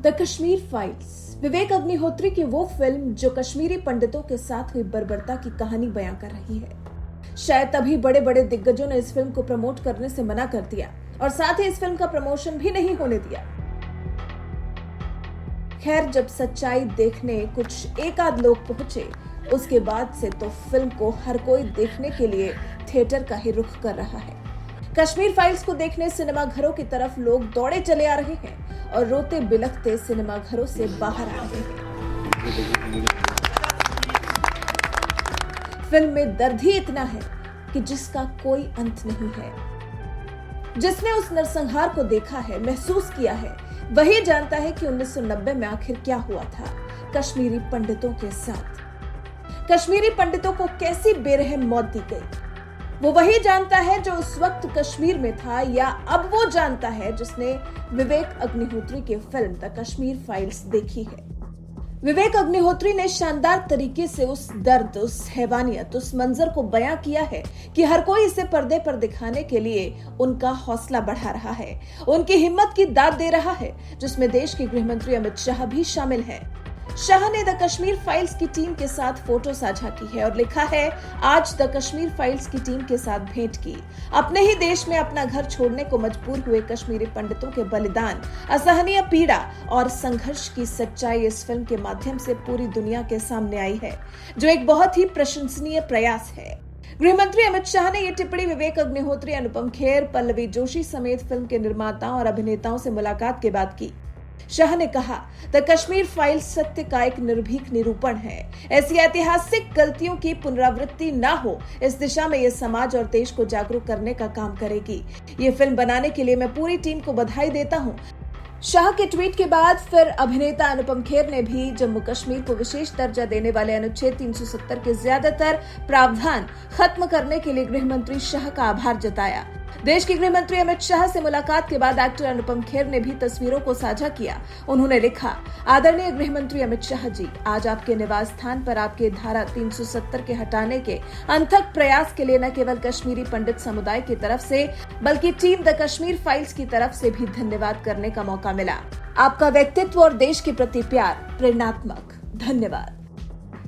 The Kashmir files Vivek Agnihotri की वो film जो कश्मीरी पंडितों के साथ हुई बर्बरता की कहानी बयां कर रही है। शायद तभी बड़े बड़े दिग्गजों ने इस फिल्म को प्रमोट करने से मना कर दिया और साथ ही इस फिल्म का प्रमोशन भी नहीं होने दिया। खैर, जब सच्चाई देखने कुछ एक आध लोग पहुंचे, उसके बाद से तो फिल्म को हर कोई देखने के लिए थिएटर का ही रुख कर रहा है। कश्मीर फाइल्स को देखने सिनेमा घरों की तरफ लोग दौड़े चले आ रहे हैं और रोते बिलखते सिनेमा घरों से बाहर आ रहे हैं। फिल्म में दर्द ही इतना है कि जिसका कोई अंत नहीं है। जिसने उस नरसंहार को देखा है, महसूस किया है, वही जानता है कि 1990 में आखिर क्या हुआ था कश्मीरी पंडितों के साथ। कश्मीरी पंडितों को कैसी बेरहम मौत दी गई, वो वही जानता है जो उस वक्त कश्मीर में था, या अब वो जानता है जिसने विवेक अग्निहोत्री की फिल्म द कश्मीर फाइल्स देखी है। विवेक अग्निहोत्री ने शानदार तरीके से उस दर्द, उस हैवानियत, उस मंजर को बयां किया है कि हर कोई इसे पर्दे पर दिखाने के लिए उनका हौसला बढ़ा रहा है, उनकी हिम्मत की दाद दे रहा है, जिसमें देश के गृह मंत्री अमित शाह भी शामिल है। शाह ने द कश्मीर फाइल्स की टीम के साथ फोटो साझा की है और लिखा है, आज द कश्मीर फाइल्स की टीम के साथ भेंट की। अपने ही देश में अपना घर छोड़ने को मजबूर हुए कश्मीरी पंडितों के बलिदान, असहनीय पीड़ा और संघर्ष की सच्चाई इस फिल्म के माध्यम से पूरी दुनिया के सामने आई है, जो एक बहुत ही प्रशंसनीय प्रयास है। गृह मंत्री अमित शाह ने यह टिप्पणी विवेक अग्निहोत्री, अनुपम खेर, पल्लवी जोशी समेत फिल्म के निर्माताओं और अभिनेताओं से मुलाकात के बाद की। शाह ने कहा, द कश्मीर फाइल्स सत्य का एक निर्भीक निरूपण है। ऐसी ऐतिहासिक गलतियों की पुनरावृत्ति न हो, इस दिशा में यह समाज और देश को जागरूक करने का काम करेगी। ये फिल्म बनाने के लिए मैं पूरी टीम को बधाई देता हूं। शाह के ट्वीट के बाद फिर अभिनेता अनुपम खेर ने भी जम्मू कश्मीर को विशेष दर्जा देने वाले अनुच्छेद 370 के ज्यादातर प्रावधान खत्म करने के लिए गृह मंत्री शाह का आभार जताया। देश के गृह मंत्री अमित शाह से मुलाकात के बाद एक्टर अनुपम खेर ने भी तस्वीरों को साझा किया। उन्होंने लिखा, आदरणीय गृह मंत्री अमित शाह जी, आज आपके निवास स्थान पर आपके धारा 370 के हटाने के अनथक प्रयास के लिए न केवल कश्मीरी पंडित समुदाय की तरफ से बल्कि टीम द कश्मीर फाइल्स की तरफ से भी धन्यवाद करने का मौका मिला। आपका व्यक्तित्व और देश के प्रति प्यार प्रेरणात्मक। धन्यवाद।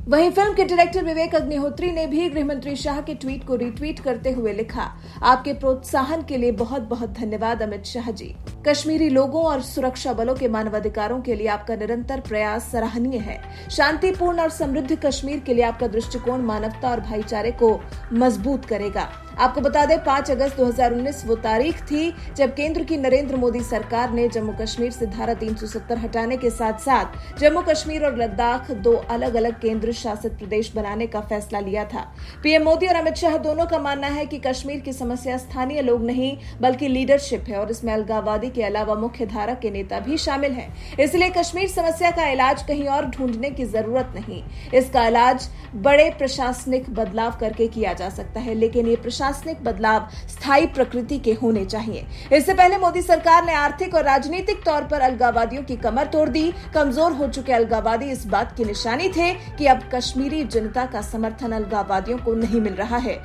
वहीं फिल्म के डायरेक्टर विवेक अग्निहोत्री ने भी गृह मंत्री शाह के ट्वीट को रीट्वीट करते हुए लिखा, आपके प्रोत्साहन के लिए बहुत बहुत धन्यवाद अमित शाह जी। कश्मीरी लोगों और सुरक्षा बलों के मानवाधिकारों के लिए आपका निरंतर प्रयास सराहनीय है। शांतिपूर्ण और समृद्ध कश्मीर के लिए आपका दृष्टिकोण मानवता और भाईचारे को मजबूत करेगा। आपको बता दें, 5 अगस्त 2019 वो तारीख थी जब केंद्र की नरेंद्र मोदी सरकार ने जम्मू कश्मीर से धारा 370 हटाने के साथ साथ जम्मू कश्मीर और लद्दाख 2 अलग अलग केंद्र शासित प्रदेश बनाने का फैसला लिया था। पीएम मोदी और अमित शाह दोनों का मानना है कि कश्मीर की समस्या स्थानीय लोग नहीं बल्कि लीडरशिप है और इसमें अलगाववादी के अलावा मुख्य धारा के नेता भी शामिल हैं। इसलिए कश्मीर समस्या का इलाज कहीं और ढूंढने की जरूरत नहीं। इसका इलाज बड़े प्रशासनिक बदलाव करके किया जा सकता है, लेकिन ये प्रशासनिक बदलाव स्थायी प्रकृति के होने चाहिए। इससे पहले मोदी सरकार ने आर्थिक और राजनीतिक तौर पर अलगाववादियों की कमर तोड़ दी। कमजोर हो चुके अलगाववादी इस बात की निशानी थे कि अब कश्मीरी जनता का समर्थन अलगाववादियों को नहीं मिल रहा है,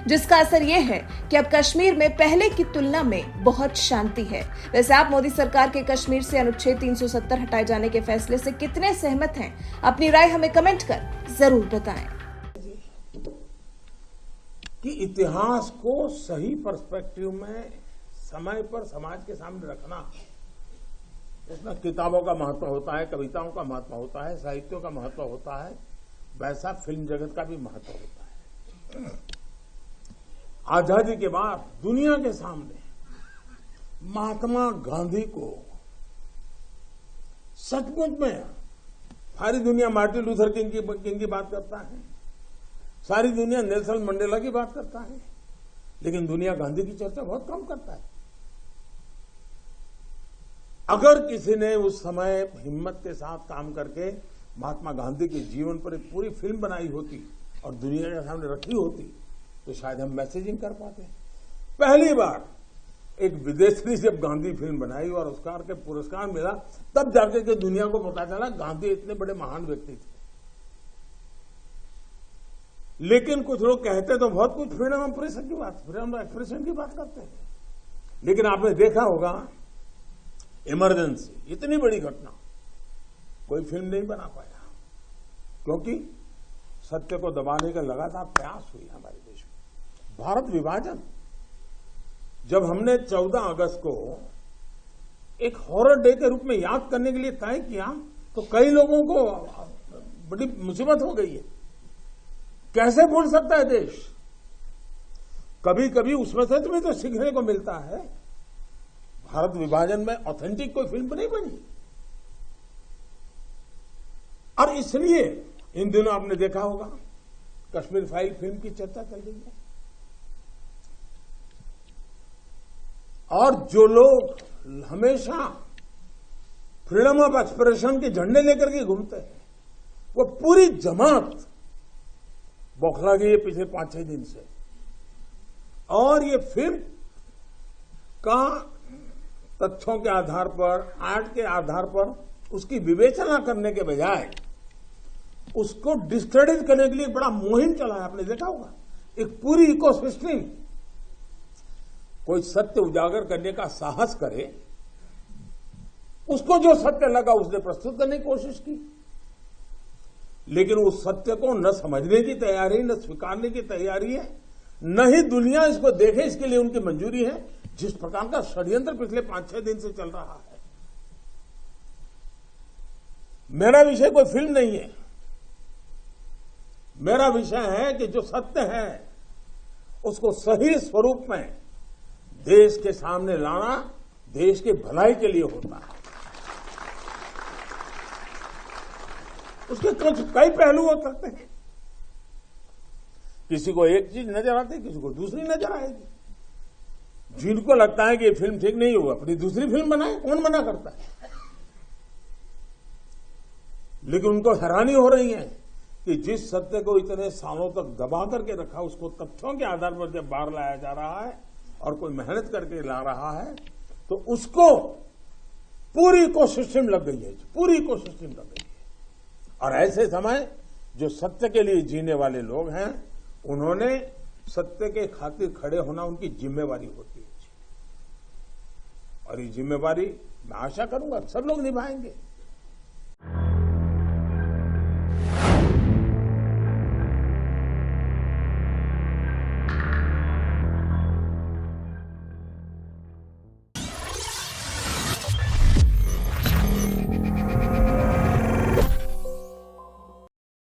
जिसका असर यह है कि अब कश्मीर में पहले की तुलना में बहुत शांति है। वैसे आप मोदी सरकार के कश्मीर से अनुच्छेद 370 हटाए जाने के फैसले से कितने सहमत हैं? अपनी राय हमें कमेंट कर जरूर बताएं। कि इतिहास को सही पर्सपेक्टिव में समय पर समाज के सामने रखना, उसमें किताबों का महत्व होता है, कविताओं का महत्व होता है, साहित्यों का महत्व होता है, वैसा फिल्म जगत का भी महत्व होता है। आजादी के बाद दुनिया के सामने महात्मा गांधी को सचमुच में सारी दुनिया मार्टिन लूथर किंग की बात करता है, सारी दुनिया नेल्सन मंडेला की बात करता है, लेकिन दुनिया गांधी की चर्चा बहुत कम करता है। अगर किसी ने उस समय हिम्मत के साथ काम करके महात्मा गांधी के जीवन पर एक पूरी फिल्म बनाई होती और दुनिया के सामने रखी होती, तो शायद हम मैसेजिंग कर पाते। पहली बार एक विदेशी ने जब गांधी फिल्म बनाई और ऑस्कर के पुरस्कार मिला, तब जाके के दुनिया को पता चला गांधी इतने बड़े महान व्यक्ति थे। लेकिन कुछ लोग कहते तो बहुत कुछ फ्रीडम ऑफ एक्सप्रेशन की बात करते हैं, लेकिन आपने देखा होगा इमरजेंसी, इतनी बड़ी घटना, कोई फिल्म नहीं बना पाया, क्योंकि सत्य को दबाने का लगातार प्रयास हुई हमारे देश में। भारत विभाजन, जब हमने 14 अगस्त को एक हॉरर डे के रूप में याद करने के लिए तय किया, तो कई लोगों को बड़ी मुसीबत हो गई है। कैसे भूल सकता है देश? कभी कभी उसमें से भी तो सीखने को मिलता है। भारत विभाजन में ऑथेंटिक कोई फिल्म नहीं बनी, और इसलिए इन दिनों आपने देखा होगा कश्मीर फाइल फिल्म की चर्चा चल रही है। और जो लोग हमेशा फ्रीडम ऑफ एक्सप्रेशन के झंडे लेकर के घूमते हैं, वो पूरी जमात बौखला गई है पिछले 5-6 दिन से। और ये फिल्म का तथ्यों के आधार पर, आर्ट के आधार पर उसकी विवेचना करने के बजाय उसको डिस्क्रेडिट करने के लिए बड़ा मुहिम चला है। आपने देखा होगा एक पूरी इकोसिस्टम, कोई सत्य उजागर करने का साहस करे, उसको जो सत्य लगा उसने प्रस्तुत करने की कोशिश की, लेकिन उस सत्य को न समझने की तैयारी, न स्वीकारने की तैयारी है, न ही दुनिया इसको देखे इसके लिए उनकी मंजूरी है। जिस प्रकार का षड्यंत्र पिछले 5-6 दिन से चल रहा है। मेरा विषय कोई फिल्म नहीं है, मेरा विषय है कि जो सत्य है उसको सही स्वरूप में देश के सामने लाना देश की भलाई के लिए होता है। उसके कई पहलू हो सकते हैं। किसी को एक चीज नजर आती है, किसी को दूसरी नजर आएगी। जिनको लगता है कि ये फिल्म ठीक नहीं हुआ, अपनी दूसरी फिल्म बनाए, कौन मना करता है? लेकिन उनको हैरानी हो रही है कि जिस सत्य को इतने सालों तक दबा करके रखा, उसको तथ्यों के आधार पर जब बाहर लाया जा रहा है और कोई मेहनत करके ला रहा है, तो उसको पूरी इकोसिस्टम लग गई है, पूरी इकोसिस्टम लग गई है। और ऐसे समय जो सत्य के लिए जीने वाले लोग हैं, उन्होंने सत्य के खातिर खड़े होना उनकी जिम्मेवारी होती है। और ये जिम्मेवारी मैं आशा करूंगा सब लोग निभाएंगे।